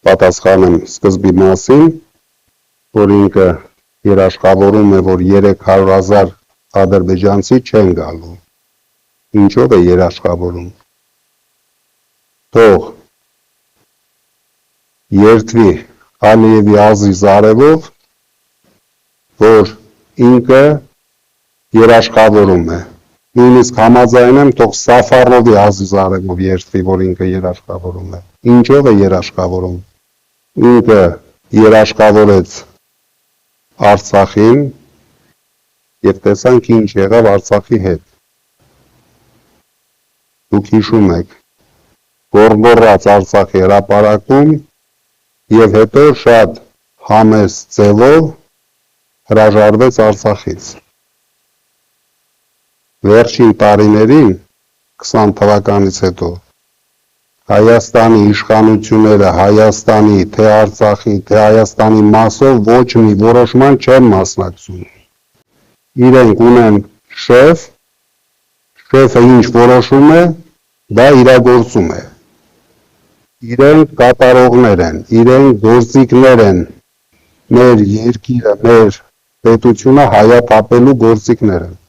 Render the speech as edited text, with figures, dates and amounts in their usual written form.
պատասխանեմ սկզբի մասին, որ ինքը երաշխավորում է, որ 300,000 ադրբեջանցի չեն գալու։ Ինչով է երաշխավորում։ Թող երթվի Ալիևի Ազիզ Արևով, որ ինքը երաշխավորում է։ Նույնիսկ համաձայն եմ, թող Սաֆարովի Ազիզ Արևով երթվի, որ ինքը երաշխավորում է։ Ինչով է երաշխավորում։ Ինքը երաշխավորեց Արցախին և տեսանք ինչ եղավ Արցախի հետ։ Դուք հիշում եք, գոռգոռաց Արցախի հրապարակում և հետո շատ համեստ ձևով հրաժարվեց Արցախից։ Վերջին տարիներին, 20 թվականից հետո, Հայաստանի իշխանությունները Հայաստանի, թե Արցախի, թե Հայաստանի մասով ոչ մի որոշման չեն մասնակցում։ Իրենք ունեն շեֆ, շեֆը ինչ որոշում է, դա իրագործում է։ Իրենք կատարողներ են, իրենք գործիքներ են, մեր երկիրը, մեր պետությունը հայաթափելու գործիքներ են։